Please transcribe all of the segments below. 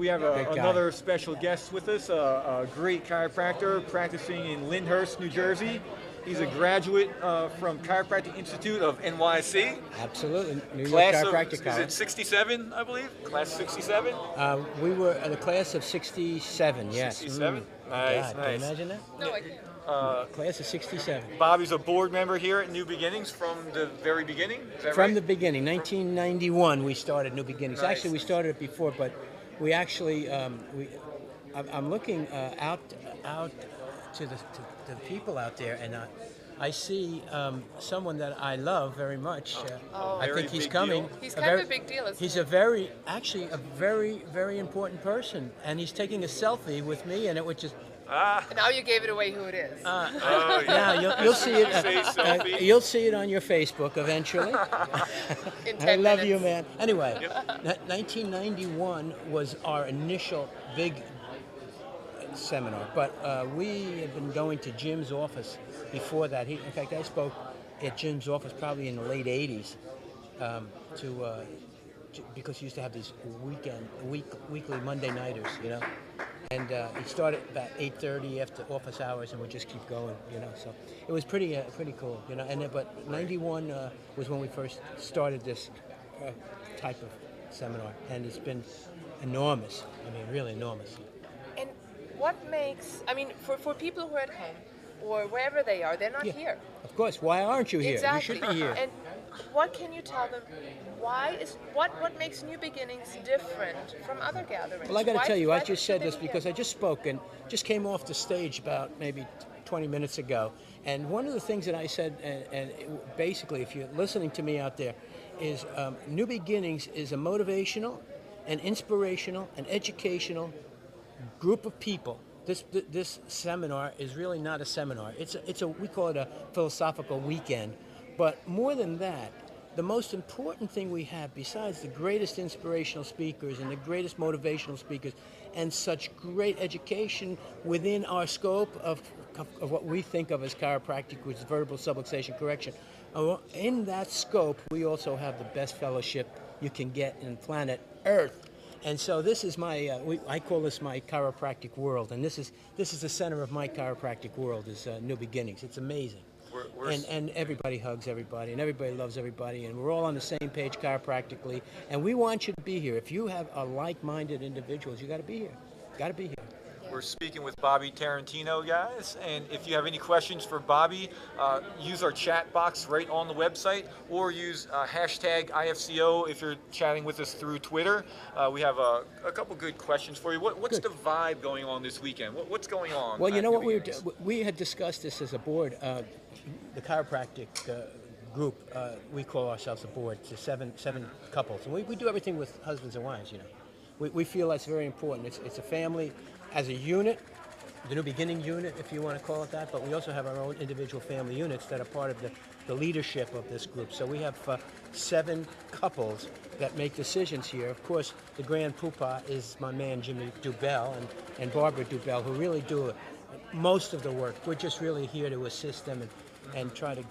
We have another special guest with us, a great chiropractor practicing in Lyndhurst, New Jersey. He's a graduate from Chiropractic Institute of NYC. Absolutely, New York Class Chiropractic of, College. is it 67, I believe? Class 67? We were in the class of 67, yes. 67? Nice, God, nice. Can you imagine that? No, I can't. Class of 67. Bobby's a board member here at New Beginnings from the very beginning, is that From right? the beginning, 1991, we started New Beginnings. Nice. Actually, we started it before, but we actually, I'm looking out to the people out there, and I see someone that I love very much. I Very think he's big coming. deal. He's kind of a big deal, isn't He's he? actually a very, very important person, and he's taking a selfie with me, and it would just. Now you gave it away who it is. Oh, yeah. Now you'll see it. Say selfie. You'll see it on your Facebook eventually. In 10 I love minutes. you, man. Anyway, 1991 was our initial big seminar, but we had been going to Jim's office before that. In fact, I spoke at Jim's office probably in the late '80s because he used to have these weekly Monday nighters, you know. And he started about 8:30 after office hours, and would just keep going, you know. So it was pretty cool, you know. And but '91 was when we first started this type of seminar, and it's been enormous. I mean, really enormous. And what makes, I mean, for people who are at home or wherever they are, they're not here. Of course. Why aren't you here? Exactly. You should be here. And what can you tell them? What makes New Beginnings different from other gatherings? Well, I got to tell you, I why just should said they this be because here? I just spoke and just came off the stage about maybe 20 minutes ago. And one of the things that I said, and basically, if you're listening to me out there, is New Beginnings is a motivational, an inspirational, an educational group of people. This seminar is really not a seminar. We call it a philosophical weekend. But more than that, the most important thing we have, besides the greatest inspirational speakers and the greatest motivational speakers, and such great education within our scope of what we think of as chiropractic, which is vertebral subluxation correction. In that scope, we also have the best fellowship you can get in planet Earth. And so this is I call this my chiropractic world, and this is the center of my chiropractic world is New Beginnings. It's amazing. And everybody hugs everybody, and everybody loves everybody, and we're all on the same page chiropractically. And we want you to be here. If you have a like-minded individuals, you got to be here. Got to be here. We're speaking with Bobby Tarantino, guys, and if you have any questions for Bobby, use our chat box right on the website, or use hashtag IFCO if you're chatting with us through Twitter. We have a couple good questions for you. What's the vibe going on this weekend? What's going on? Well, you know what, we had discussed this as a board, the chiropractic group, we call ourselves a board, to seven couples, and we do everything with husbands and wives, you know. We feel that's very important. It's a family as a unit, the New Beginning unit, if you want to call it that, but we also have our own individual family units that are part of the leadership of this group. So we have 7 couples that make decisions here. Of course, the grand poobah is my man Jimmy Dubell and Barbara Dubell, who really do most of the work. We're just really here to assist them and try to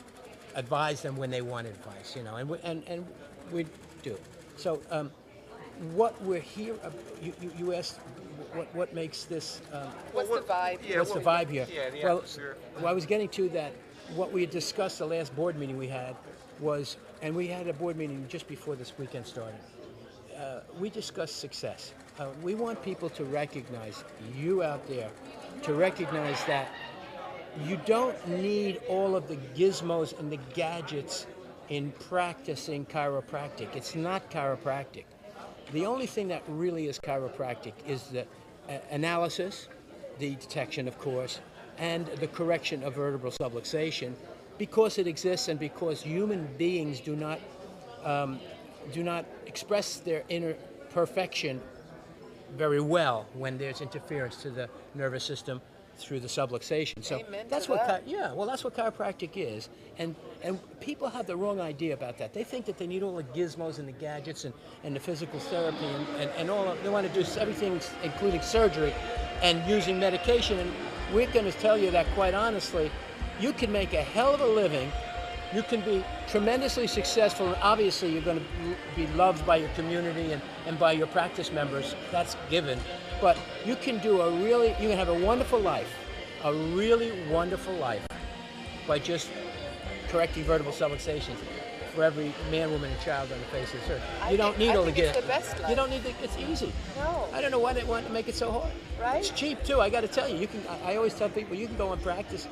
advise them when they want advice, you know, and we do. So what we're here, you asked what makes this. What's the vibe? Yeah, what's the vibe here? Yeah, the well, atmosphere. I was getting to that. What we had discussed the last board meeting we had was, and we had a board meeting just before this weekend started. We discussed success. We want people to recognize, you out there, to recognize that you don't need all of the gizmos and the gadgets in practicing chiropractic. It's not chiropractic. The only thing that really is chiropractic is the analysis, the detection, of course, and the correction of vertebral subluxation, because it exists and because human beings do not express their inner perfection very well when there's interference to the nervous system through the subluxation. So Amen that's to what that. that's what chiropractic is, and people have the wrong idea about that. They think that they need all the gizmos and the gadgets and the physical therapy and all they want to do everything, including surgery and using medication. And we're going to tell you that quite honestly, you can make a hell of a living You can be tremendously successful, and obviously you're going to be loved by your community and by your practice members. That's given. But you can you can have a wonderful life, a really wonderful life, by just correcting vertebral subluxations for every man, woman, and child on the face of this earth. You don't need all the gear. It's the best life. You don't need it's easy. No. I don't know why they want to make it so hard. Right? It's cheap too. I got to tell you. I always tell people you can go and practice.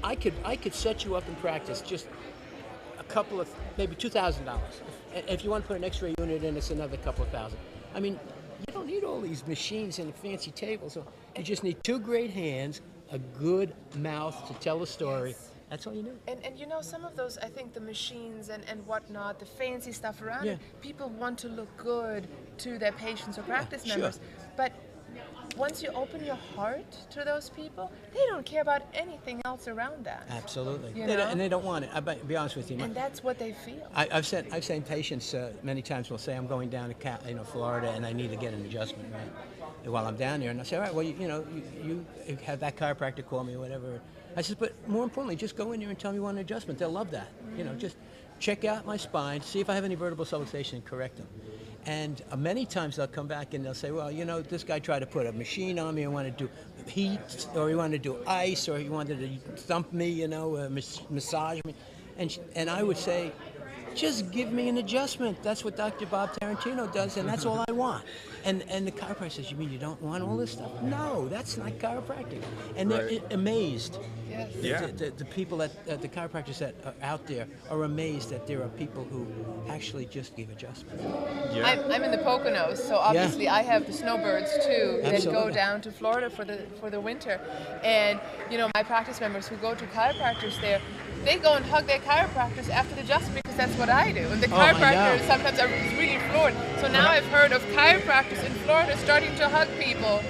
I could set you up in practice just a couple of maybe $2,000. If you want to put an X-ray unit in, it's another couple of thousand. I mean, you don't need all these machines and fancy tables. You just need two great hands, a good mouth to tell a story. Yes. That's all you need. And you know, some of those, I think the machines and whatnot, the fancy stuff around it, people want to look good to their patients or practice members. But once you open your heart to those people, they don't care about anything else around that. Absolutely. You know? And they don't want it. I'll be honest with you. And that's what they feel. I've seen patients many times will say, I'm going down to Florida and I need to get an adjustment, right? While I'm down there, and I say, all right, well, you have that chiropractor call me or whatever. I said, but more importantly, just go in there and tell me you want an adjustment. They'll love that. Just check out my spine, see if I have any vertebral subluxation, and correct them. And many times they'll come back and they'll say, well, this guy tried to put a machine on me. I wanted to do heat, or he wanted to do ice, or he wanted to thump me, massage me. And I would say, just give me an adjustment. That's what Dr. Bob Tarantino does, and that's all I want. And the chiropractor says, you mean you don't want all this stuff? No, that's not chiropractic. And they're amazed. Yes. The people the chiropractors that are out there are amazed that there are people who actually just give adjustments. Yeah. I'm in the Poconos, so obviously I have the snowbirds too that go down to Florida for the winter. And my practice members who go to chiropractors there, they go and hug their chiropractors after the adjustment because that's what I do. And the chiropractors sometimes are really floored. So now I've heard of chiropractors in Florida starting to hug people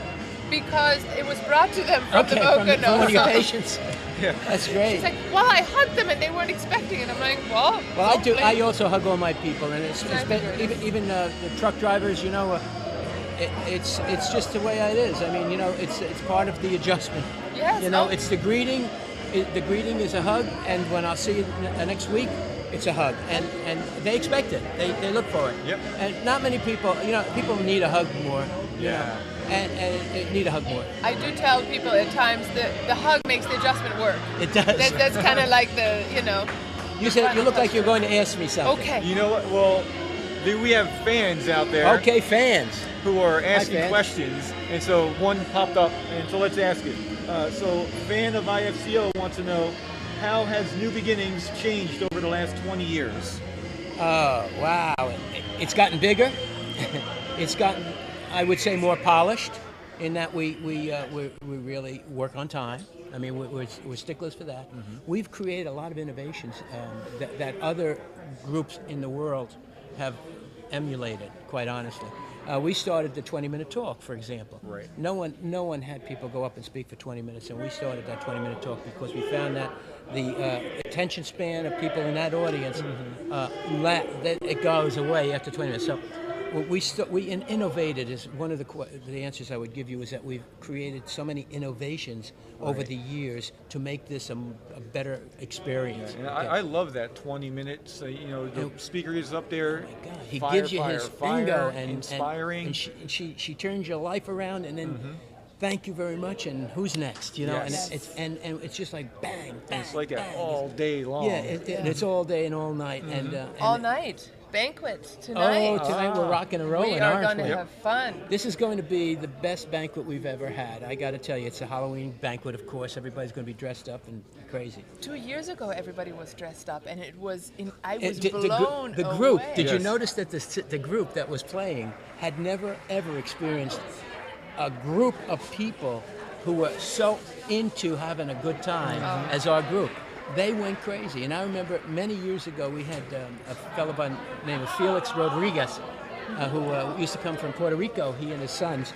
because it was brought to them from the Poconos. From one of your patients. That's great. She's like, well, I hugged them and they weren't expecting it. I'm like, well, I do. I also hug all my people, and it's been, even the truck drivers. It's just the way it is. I mean, it's part of the adjustment. Yes. It's the greeting. The greeting is a hug, and when I'll see you next week, it's a hug, and they expect it. They look for it. Yep. And not many people. People need a hug more. And need a hug more. I do tell people at times that the hug makes the adjustment work. It does. That's kind of like the. You said you look like you're going to ask me something. Okay. You know what? Well, we have fans out there. Okay, fans Who are asking questions, and so one popped up, and so let's ask it. So, fan of IFCO wants to know, how has New Beginnings changed over the last 20 years? Oh, wow. It's gotten bigger. It's gotten, I would say, more polished in that we really work on time. I mean, we're sticklers for that. Mm-hmm. We've created a lot of innovations that other groups in the world have emulated, quite honestly. We started the 20-minute talk, for example. Right. No one had people go up and speak for 20 minutes, and we started that 20-minute talk because we found that the attention span of people in that audience, it goes away after 20 minutes. So we innovated is one of the answers I would give you is that we've created so many innovations over the years to make this a better experience. Yeah, and I love that 20 minutes. The speaker is up there. Oh my God. He fire, gives you fire, his fire, finger and inspiring. and she turns your life around and then. Mm-hmm. Thank you very much, and who's next? Yes. And it's just like bang, bang. It's like bang. all day long. Yeah, and it's all day and all night, Mm-hmm. and all night banquet tonight. Oh, tonight we're rocking and rolling. We are going to have fun. This is going to be the best banquet we've ever had. I got to tell you, it's a Halloween banquet. Of course, everybody's going to be dressed up and crazy. 2 years ago, everybody was dressed up, and I was blown the group. away. Did you notice that the group that was playing had never ever experienced a group of people who were so into having a good time as our group? They went crazy. And I remember many years ago we had a fellow by the name of Felix Rodriguez who used to come from Puerto Rico, he and his sons.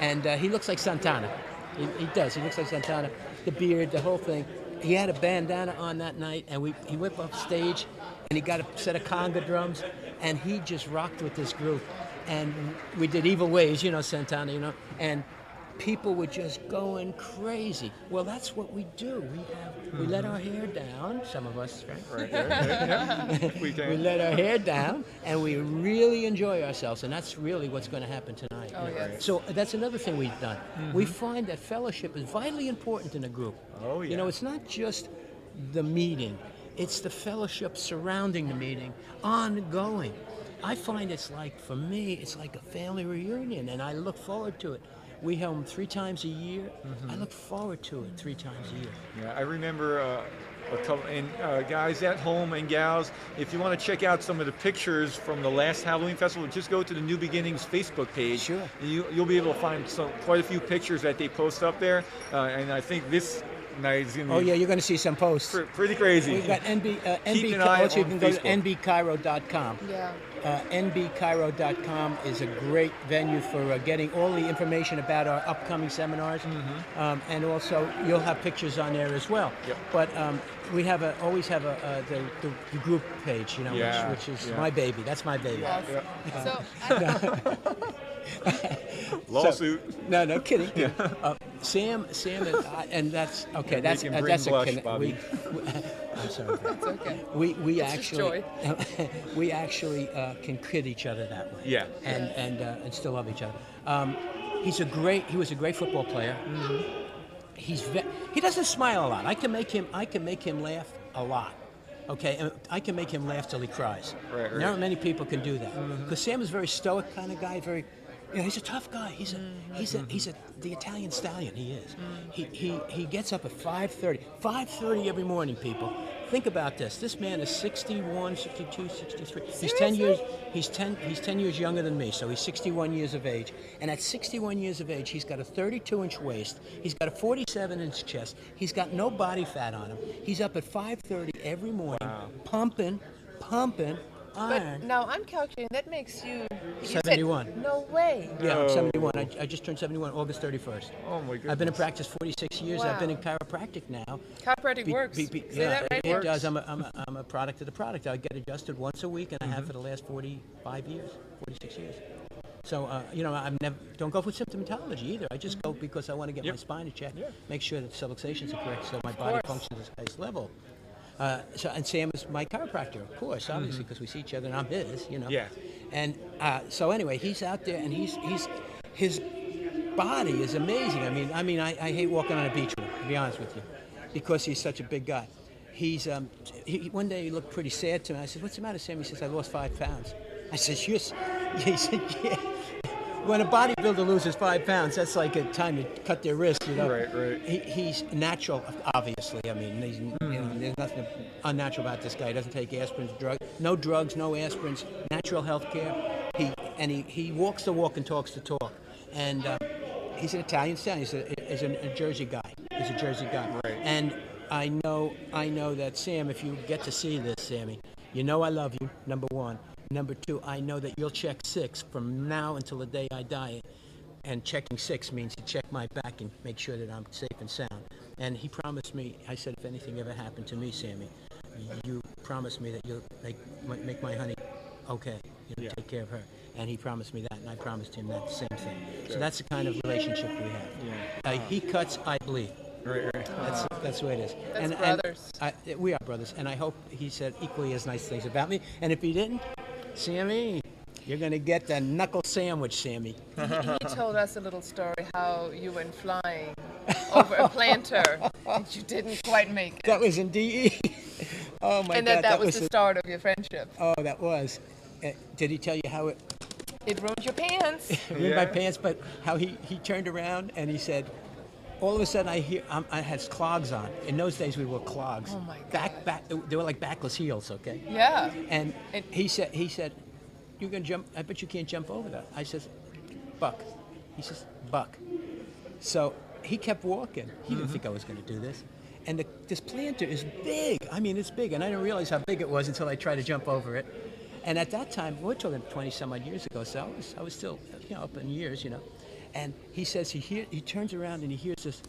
And he looks like Santana. He does. He looks like Santana. The beard, the whole thing. He had a bandana on that night, and he went off stage, and he got a set of conga drums, and he just rocked with this group. And we did Evil Ways, Santana, and people were just going crazy. Well, that's what we do. We let our hair down. Some of us, right? We can. We let our hair down, and we really enjoy ourselves, and that's really what's going to happen tonight. Oh, yes. So that's another thing we've done. We find that fellowship is vitally important in a group. Oh, yeah. You know, it's not just the meeting. It's the fellowship surrounding the meeting, ongoing. I find it's like, for me, it's like a family reunion, and I look forward to it. We have them 3 times a year. I look forward to it 3 times a year. Yeah, I remember a couple, and guys at home and gals, if you want to check out some of the pictures from the last Halloween festival, just go to the New Beginnings Facebook page. Sure. You'll be able to find quite a few pictures that they post up there, and I think this night is going to be Oh yeah, you're going to see some posts. pretty crazy. We've got Keep an eye also you on can go to Facebook. nbcairo.com. Yeah. nbcairo.com is a great venue for getting all the information about our upcoming seminars, and also you'll have pictures on there as well. Yep. But we always have the group page, you know, Yeah, which is yeah. my baby. That's my baby. Awesome. Lawsuit. No kidding. Sam, and that's okay. That's Make him bring that's blush, a Bobby. I'm sorry. It's okay. We It's just joy. actually can kid each other that way. Yeah. And still love each other. He was a great football player. He doesn't smile a lot. I can make him laugh a lot. Okay, and I can make him laugh till he cries. Right. Not many people can do that. Because Sam is a very stoic kind of guy. He's a tough guy. He's the Italian stallion. He is. He gets up at 5:30. 5:30 every morning, people. Think about this. This man is 61, 62, 63. He's 10 years. He's 10 years younger than me, so he's 61 years of age. And at 61 years of age, he's got a 32-inch waist. He's got a 47-inch chest. He's got no body fat on him. He's up at 5:30 every morning, pumping iron. But now I'm calculating, that makes you 71. Said, no way. Yeah, I'm No. 71. I just turned 71 August 31st. Oh my goodness. I've been in practice 46 years. I've been in Wow. chiropractic now. Chiropractic works. Say that right it here. does. I'm a product of the product. I get adjusted once a week, and I have for the last 45 years, 46 years. So, don't go for symptomatology either. I just go because I want to get my spine in check, make sure that the subluxations are correct so my body functions at its highest level. And Sam is my chiropractor, of course, obviously, because we see each other and I'm his, you know. Yeah. And so anyway, he's out there and his body is amazing. I mean, I hate walking on a beach with him, to be honest with you, because he's such a big guy. One day he looked pretty sad to me. I said, "What's the matter, Sam?" He says, "I lost 5 pounds." I said, "Yes." He said, "Yeah." When a bodybuilder loses 5 pounds, that's like a time to cut their wrist, you know. Right. He's natural, obviously. I mean, there's nothing unnatural about this guy. He doesn't take aspirins, no drugs, no aspirins, natural health care. He walks the walk and talks the talk. And he's an Italian stallion. He's a Jersey guy. He's a Jersey guy. Right. And I know that Sam, if you get to see this, Sammy, you know I love you, number one. Number two, I know that you'll check 6 from now until the day I die. And checking 6 means you check my back and make sure that I'm safe and sound. And he promised me, I said, if anything ever happened to me, Sammy, you promised me that you'll make my honey okay. Take care of her. And he promised me that, and I promised him that same thing. So that's the kind of relationship we have. Yeah. He cuts, I bleed. Right. That's the way it is. That's brothers. We are brothers, and I hope he said equally as nice things about me. And if he didn't, Sammy, you're going to get the knuckle sandwich, Sammy. He told us a little story how you went flying over a planter and you didn't quite make it. That was indeed. Oh my and God! that was the start of your friendship. Oh, that was. Did he tell you how it It ruined your pants. ruined my pants? But how he turned around and he said, all of a sudden I had clogs on. In those days we wore clogs. Oh my God. Back. They were like backless heels, okay? Yeah. And he said, "You can jump. I bet you can't jump over that." I says, "Buck." He says, "Buck." So he kept walking. He didn't think I was going to do this. And this planter is big. I mean, it's big, and I didn't realize how big it was until I tried to jump over it. And at that time, we're talking 20-some odd years ago, so I was still, up in years, And he says he turns around and he hears this,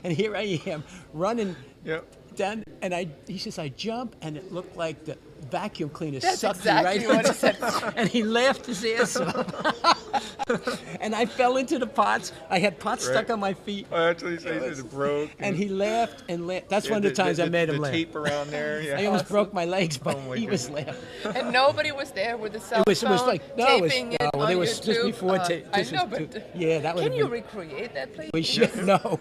and here I am running down, and he says I jump, and it looked like the vacuum cleaner That's sucked exactly me right what he said. and he laughed his ass off. And I fell into the pots. I had pots stuck on my feet. Oh, that's what he said. It broke. And he laughed and laughed. That's one of the times I made him laugh. The tape around there. Yeah. I almost broke my legs, but Oh my he was goodness. laughing. And nobody was there with the cell It was phone like no, taping it on there was YouTube. just before. I know, but Yeah, that was. can you recreate that, please? We should no.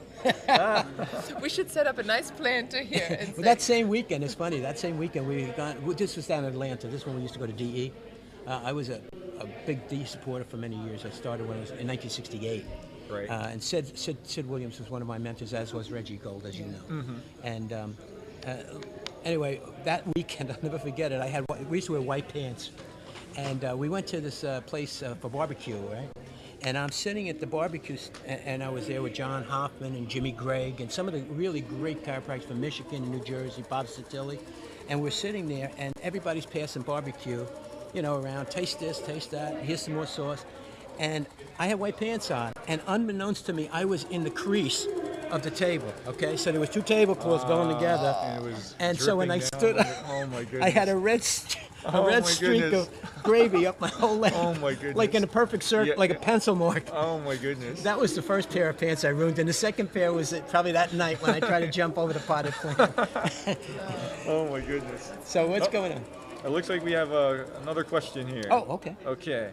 We should set up a nice planter here. And Well, say, that same weekend, it's funny. That same weekend this was down in Atlanta. This one we used to go to DE. I was a big D supporter for many years. I started when I was in 1968. Right. And Sid Williams was one of my mentors, as was Reggie Gold, as you know. And anyway, that weekend, I'll never forget it. We used to wear white pants, and we went to this place for barbecue, right? And I'm sitting at the barbecue, and I was there with John Hoffman and Jimmy Gregg and some of the really great chiropractors from Michigan and New Jersey, Bob Satilli. And we're sitting there, and everybody's passing barbecue, around, taste this, taste that, here's some more sauce. And I had white pants on, and unbeknownst to me, I was in the crease of the table, okay? So there was two tablecloths going together. And so when I stood up, oh my goodness. I had a red streak of gravy up my whole leg. Oh my goodness. Like in a perfect circle, like a pencil mark. Oh my goodness. That was the first pair of pants I ruined, and the second pair was probably that night when I tried to jump over the potted plant. Oh my goodness. So what's going on? It looks like we have another question here. Oh, okay. Okay.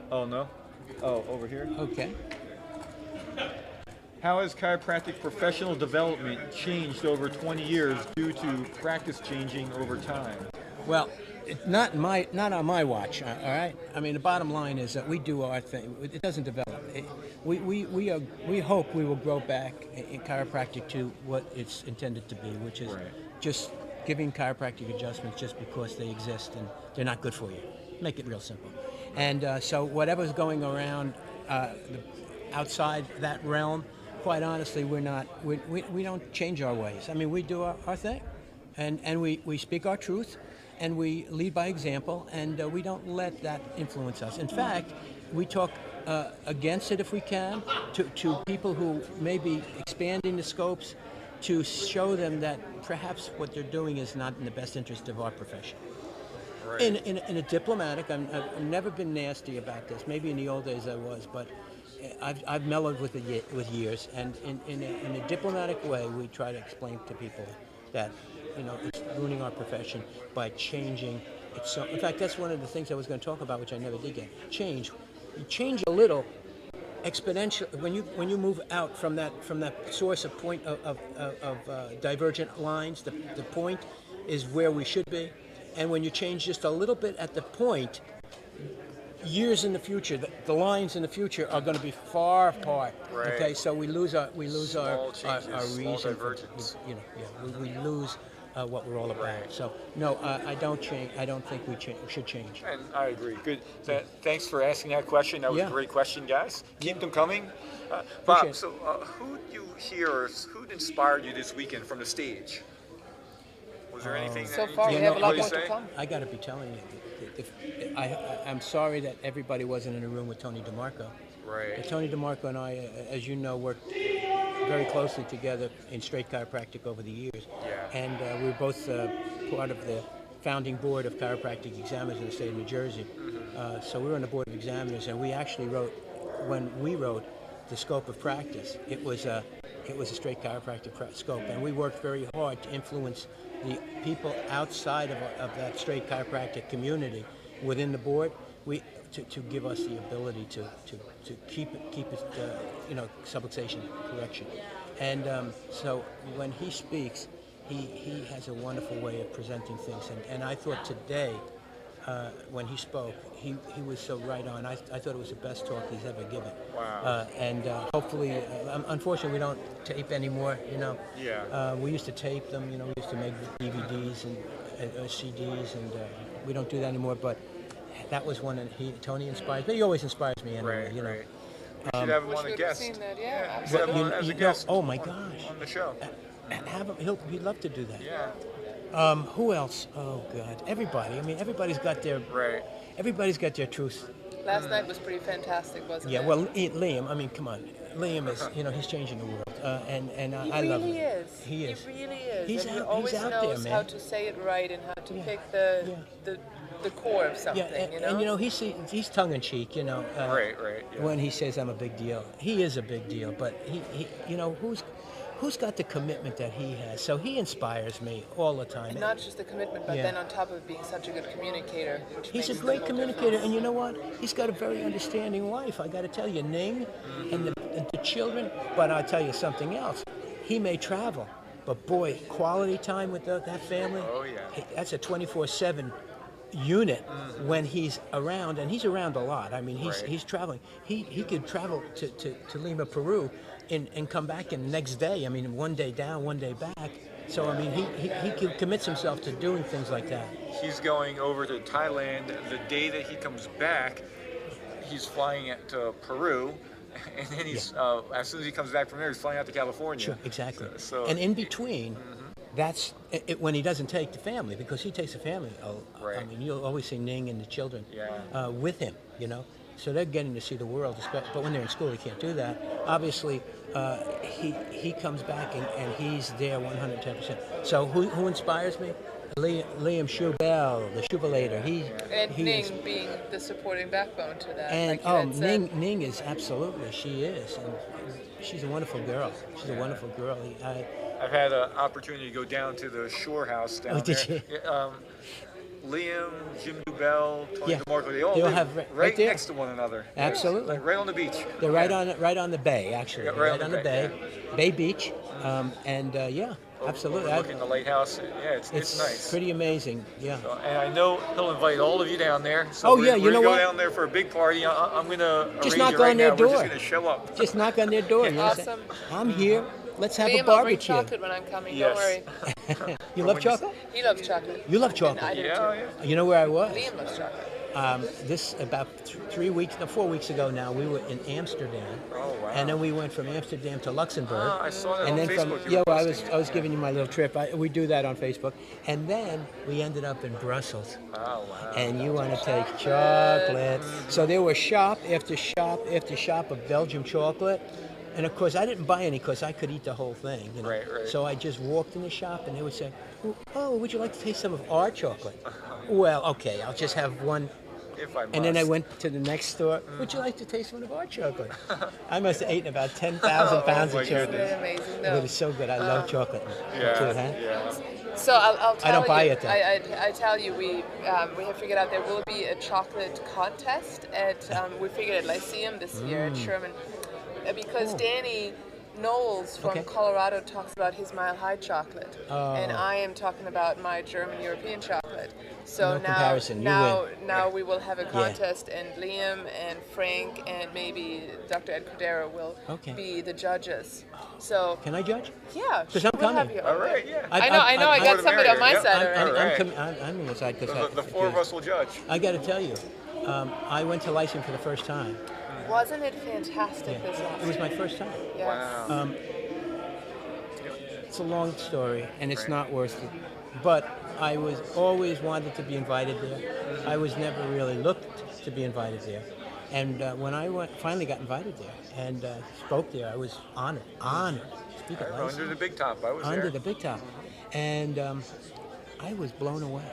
Oh, no? Oh, over here? Okay. How has chiropractic professional development changed over 20 years due to practice changing over time? Well, not on my watch. All right. I mean, the bottom line is that we do our thing. It doesn't develop. We hope we will grow back in chiropractic to what it's intended to be, which is just giving chiropractic adjustments just because they exist and they're not good for you. Make it real simple. And so whatever's going around outside that realm, quite honestly, we don't change our ways. I mean, we do our thing, and we speak our truth, and we lead by example, and we don't let that influence us. In fact, we talk against it if we can to people who may be expanding the scopes, to show them that perhaps what they're doing is not in the best interest of our profession. Right. In a diplomatic, I've never been nasty about this. Maybe in the old days I was, but I've mellowed with years. And in a diplomatic way, we try to explain to people that it's ruining our profession by changing it. So, in fact, that's one of the things I was going to talk about, which I never did get. Change. You change a little. Exponential when you move out from that source of point of divergent lines, the point is where we should be, and when you change just a little bit at the point, years in the future, the lines in the future are going to be far apart. Right. Okay, so we lose our reason. We lose what we're all about. Right. So no, I don't change. I don't think we should change. And I agree. Good. Thanks for asking that question. That was a great question, guys. Keep them coming. Bob, so who do you hear, or who inspired you this weekend from the stage? Was there anything? So far, we have a lot more to come. I got to be telling you, I'm sorry that everybody wasn't in a room with Tony DeMarco. Right. Tony DeMarco and I, as you know, worked very closely together in straight chiropractic over the years. Yeah. And we were both part of the founding board of chiropractic examiners in the state of New Jersey. So we were on the board of examiners, and we actually when we wrote the scope of practice, it was a straight chiropractic scope, and we worked very hard to influence the people outside of that straight chiropractic community within the board. To give us the ability to keep it subluxation correction. And so when he speaks, he has a wonderful way of presenting things. And I thought today, when he spoke, he was so right on. I thought it was the best talk he's ever given. Wow. And hopefully, unfortunately, we don't tape anymore. Yeah. We used to tape them. We used to make DVDs and CDs, and we don't do that anymore. But that was one, and Tony inspires me. He always inspires me anyway. Right. Right. We should have him on a guest. Seen that, yeah. Have him as a guest. Oh my gosh. On the show. Have him. He'd love to do that. Yeah. Who else? Oh God. Everybody. I mean, everybody's got their. Right. Everybody's got their truth. Last night was pretty fantastic, wasn't it? Yeah. Well, Liam. I mean, come on. Liam is. He's changing the world. And I love him. He really is. He's and he out. always He's out knows there, man. how to say it right and how to pick the the core of something, and you know, he's tongue in cheek, you know. Right. Yeah. When he says I'm a big deal, he is a big deal. But he you know, who's got the commitment that he has? So he inspires me all the time. And not just the commitment, but then on top of it being such a good communicator. Which He's a makes great the whole communicator, difference. and you know what? He's got a very understanding wife. I got to tell you, Ning and the children. But I'll tell you something else. He may travel, but boy, quality time with that family. Oh yeah. That's a 24/7 unit when he's around, and he's around a lot. I mean, he's traveling. He could travel to Lima, Peru, and come back in the next day. I mean, one day down, one day back. So I mean, he commits himself to doing things like that. He's going over to Thailand the day that he comes back. He's flying to Peru, and then he's as soon as he comes back from there, he's flying out to California. Sure, exactly. So and in between, that's when he doesn't take the family, because he takes the family. Right. I mean, you'll always see Ning and the children Yeah. with him, you know. So they're getting to see the world, but when they're in school, they can't do that. Obviously, he comes back and he's there 110%. So who inspires me? Liam Schubel, the Schubelator. And he Ning is, being the supporting backbone to that. and like you had said. Ning is absolutely, she is, and she's a wonderful girl. She's a wonderful girl. I've had an opportunity to go down to the Shore House down did there. you? Yeah, Liam, Jim Dubell, Tony Yeah. DeMarco, they all They'll live have right there. next to one another. Absolutely. Like right on the beach. They're right on the bay, actually. Yeah, They're right on the bay, Bay Beach, absolutely. Overlooking the lighthouse. Yeah, it's nice. Pretty amazing. Yeah. So, and I know he'll invite all of you down there. So Oh, we're, yeah, we're you know gonna go what? down there for a big party. I'm gonna Just arrange knock it right on their now. door. We're just gonna show up. Just knock on their door. You know what I'm saying? Awesome. I'm here. Let's have Liam, a I'll bring barbecue. chocolate when I'm coming. Yes. Don't worry. You love chocolate? He loves chocolate. You love And I chocolate. do Yeah, too. yeah. You know where I was? Liam loves chocolate. This about 4 weeks ago now. We were in Amsterdam. Oh wow. And then we went from Amsterdam to Luxembourg. I saw that and on then Facebook. from You were I posting. was giving you my little trip. We do that on Facebook, and then we ended up in Brussels. Oh wow. And you want to take chocolate. So there was shop after shop after shop of Belgium chocolate. And of course, I didn't buy any because I could eat the whole thing. You know? Right. So I just walked in the shop, and they would say, "Oh, would you like to taste some of our chocolate?" Well, okay, I'll just have one. If I must. And then I went to the next store. Would you like to taste one of our chocolate? I must have eaten about 10,000 pounds my of chocolate. goodness. Very amazing, It though. was so good. I love chocolate. Yeah. Too, huh? Yeah. So I'll tell I don't buy you, it, though. I tell you, we have figured out there will be a chocolate contest at we figured at Lyceum this year at Sherman, because Danny Knowles from Okay. Colorado talks about his Mile High chocolate, Oh. and I am talking about my German European chocolate. So No comparison. You now we will have a contest, and Liam and Frank and maybe Dr. Ed Cordero will Okay. be the judges. So Can I judge? yeah, 'Cause I'm we'll have coming. you All over there. right. Yeah. I know. I More got the somebody on my merrier. side Yep. already. I'm on your side because The four of us will judge. I got to tell you, I went to Lyceum for the first time. Wasn't it fantastic this last It was year? my first time. Yes. Wow. It's a long story, and it's not worth it. But I was always wanted to be invited there. I was never really looked to be invited there. And when I finally got invited there and spoke there, I was honored. Speak of Under Lyceum. the big top. I was Under there. the big top. And I was blown away.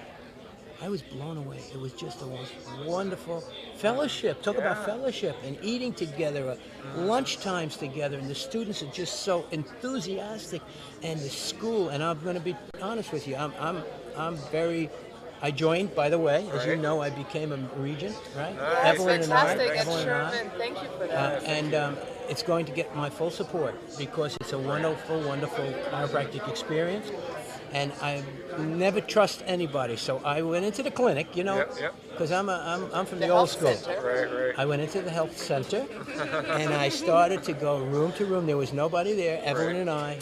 I was blown away. It was just the most wonderful fellowship. Talk about fellowship and eating together, lunch times together, and the students are just so enthusiastic. And the school, and I'm going to be honest with you, I'm very. I joined, by the way, as you Right. know, I became a regent, right? Nice. Evelyn and I. Fantastic at Evelyn and I. Sherman. Thank you for that. And it's going to get my full support because it's a wonderful, wonderful chiropractic experience. And I never trust anybody, so I went into the clinic, you know, Yep. because I'm from the The old health school. center. Right. I went into the health center, and I started to go room to room. There was nobody there, Evelyn and I,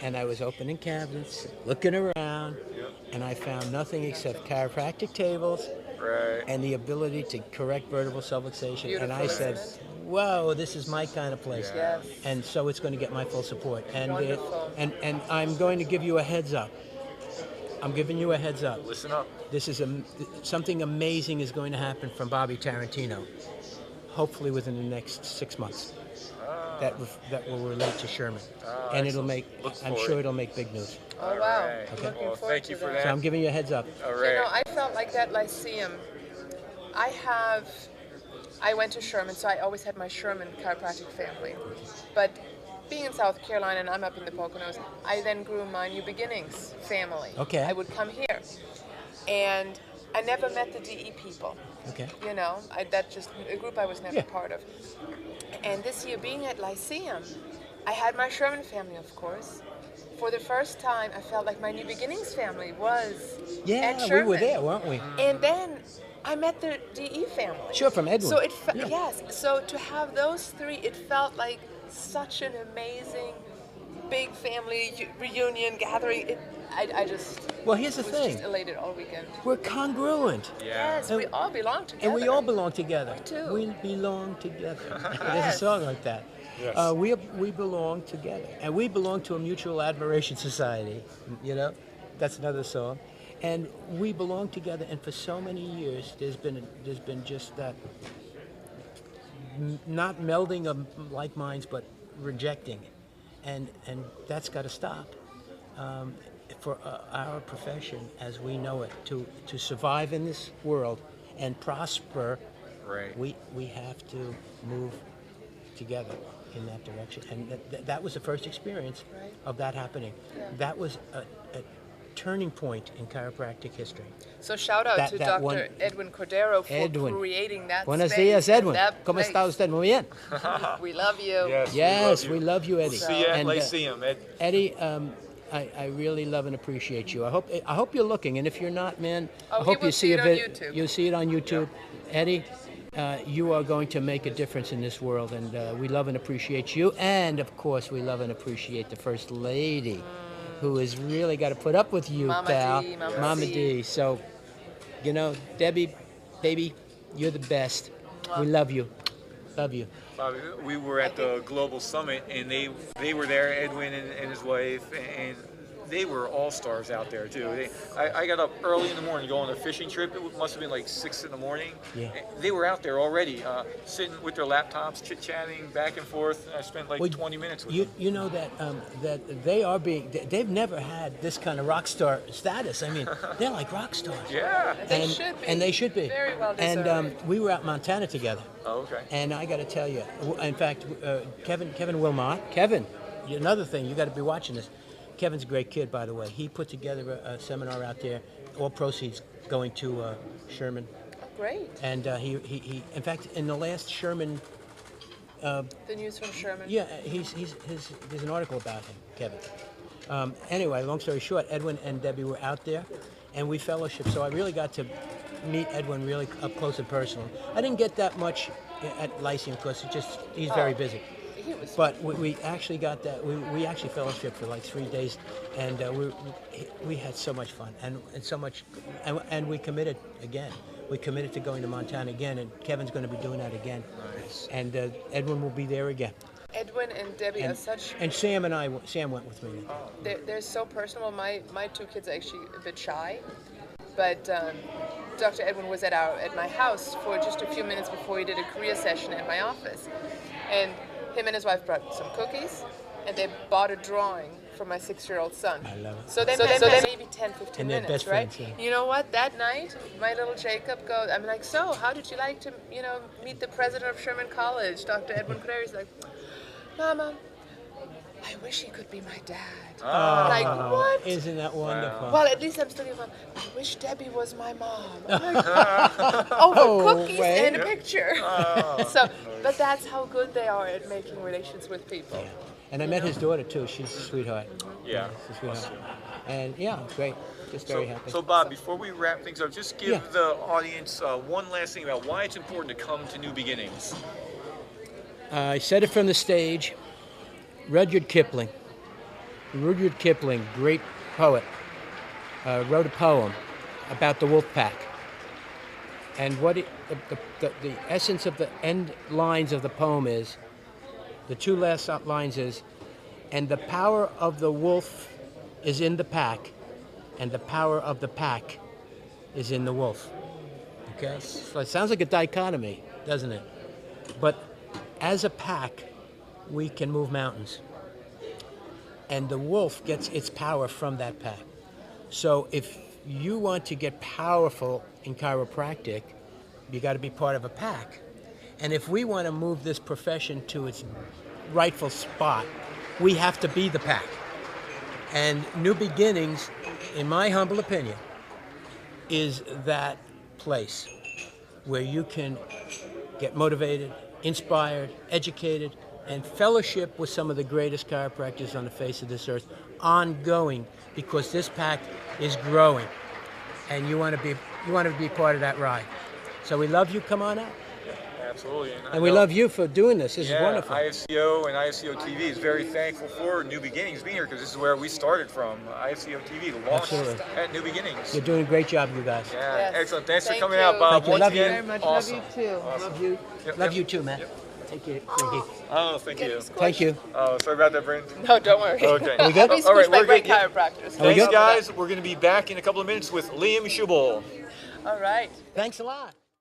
and I was opening cabinets, looking around, and I found nothing except chiropractic tables Right. and the ability to correct vertebral subluxation. And I Beautiful, said, isn't whoa, this is my kind of place. Yes. And so it's going to get my full support. And Wonderful. and I'm going to give you a heads up. I'm giving you a heads up. Listen up. This is something amazing is going to happen from Bobby Tarantino, hopefully within the next 6 months. that will relate to Sherman, and it'll make. I'm sure it'll make big news. Oh wow! Right. I'm Okay. looking Well, forward thank you to for that. that. So I'm giving you a heads up. All You right. know, I felt like that Lyceum. I went to Sherman, so I always had my Sherman chiropractic family. But being in South Carolina and I'm up in the Poconos, I then grew my New Beginnings family. Okay. I would come here. And I never met the DE people. Okay. You know, that just a group I was never Yeah. part of. And this year, being at Lyceum, I had my Sherman family, of course. For the first time, I felt like my New Beginnings family was at Yeah, Sherman. we were there, weren't we? And then I met the DE family. Sure, from Edwin. So Yeah. yes, so to have those three, it felt like such an amazing, big family reunion gathering. I just Well, here's the was thing. just elated all weekend. We're congruent. Yes, we all belong together. And we all belong together. Me too. We belong together. There's a Yes. song like that. Yes. We belong together, and we belong to a mutual admiration society. You know, that's another song, and we belong together. And for so many years, there's been just that not melding of like minds, but rejecting, and that's got to stop. For our profession, as we know it, to survive in this world and prosper, Right. we have to move together in that direction. And that was the first experience Right. of that happening. Yeah. That was a turning point in chiropractic history. So shout out to That Dr. one- Edwin Cordero for Edwin. creating that Buenos space días, and Edwin. that ¿Cómo place. está usted? Muy bien. We love you. Yes, we love you, Eddie. See you at And, Lyceum, Ed. Eddie, I really love and appreciate you. I hope you're looking, and if you're not, man, Oh, I he hope will you see see it a on vid. YouTube. You'll see it on YouTube, Eddie. You are going to make a difference in this world, and we love and appreciate you. And of course, we love and appreciate the First Lady, who has really got to put up with you, Mama pal, D, Mama Mama D. D. So, you know, Debbie, baby, you're the best. We love you, love you. Bobby, we were at the Global Summit, and they were there, Edwin and his wife, and they were all stars out there too. I got up early in the morning to go on a fishing trip. It must have been like 6 in the morning. Yeah. They were out there already, sitting with their laptops, chit-chatting back and forth. I spent like 20 minutes with them. You know that that they are they've never had this kind of rock star status. I mean, they're like rock stars. Yeah. They should be. And they should be. Very well And deserved. we were out in Montana together. Oh, okay. And I got to tell you, in fact, Kevin Wilmot, another thing, you got to be watching this. Kevin's a great kid, by the way. He put together a seminar out there, all proceeds going to Sherman. Great. And he, in fact, in the last Sherman, The news from Sherman. yeah, there's an article about him, Kevin. Anyway, long story short, Edwin and Debbie were out there, and we fellowshiped. So I really got to meet Edwin really up close and personal. I didn't get that much at Lyceum because he's very busy. He was. But we actually got that. We actually fellowshiped for like 3 days, and we had so much fun and so much, and we committed again. We committed to going to Montana again, and Kevin's going to be doing that again. Nice. And Edwin will be there again. Edwin and Debbie are such. And Sam went with me. They're so personal. My two kids are actually a bit shy, but Dr. Edwin was at my house for just a few minutes before he did a career session at my office, and him and his wife brought some cookies, and they bought a drawing for my 6-year-old son. I love it. So they met maybe 10, 15 And they're minutes, best right? friends, yeah. You know what? That night, my little Jacob goes, I'm like, so how did you like to, meet the president of Sherman College, Dr. Edwin Cordero? He's like, Mama, I wish he could be my dad. Like, what? Isn't that wonderful? Well, at least I'm still your mom. I wish Debbie was my mom. I'm like, over cookies wait. and a picture. But that's how good they are at making relations with people. Yeah. And I met his daughter too. She's a sweetheart. Yeah. She's a sweetheart. And yeah, great. Just very happy. So Bob, before we wrap things up, just give Yeah. the audience one last thing about why it's important to come to New Beginnings. I said it from the stage. Rudyard Kipling, great poet, wrote a poem about the wolf pack. And what the essence of the end lines of the poem is, the two last lines is, and the power of the wolf is in the pack, and the power of the pack is in the wolf. Okay? So it sounds like a dichotomy, doesn't it? But as a pack, we can move mountains. And the wolf gets its power from that pack. So if you want to get powerful in chiropractic, you got to be part of a pack. And if we want to move this profession to its rightful spot, we have to be the pack. And New Beginnings, in my humble opinion, is that place where you can get motivated, inspired, educated, and fellowship with some of the greatest chiropractors on the face of this earth, ongoing, because this pack is growing, and you want to be part of that ride. So we love you. Come on out. Absolutely. And we love you for doing this. This is wonderful. IFCO and IFCO TV is very thankful for New Beginnings being here, because this is where we started from. IFCO TV launched at New Beginnings. You're doing a great job, you guys. Yeah, Yes. excellent. Thanks for Thank coming you. out, Bob. Thank you. Once Love you again, very much. awesome. Love you too. Awesome. Love you. Yep, Love yep. you too, man. Yep. Thank you. Thank you. Oh, thank you. Thank you. Oh, sorry about that, Brandon. No, don't worry. Okay. Are we good? He's All right, squished by we're great good. Yeah. chiropractors. Are we Thanks, good? guys. We're going to be back in a couple of minutes with Liam Schubel. All right. Thanks a lot.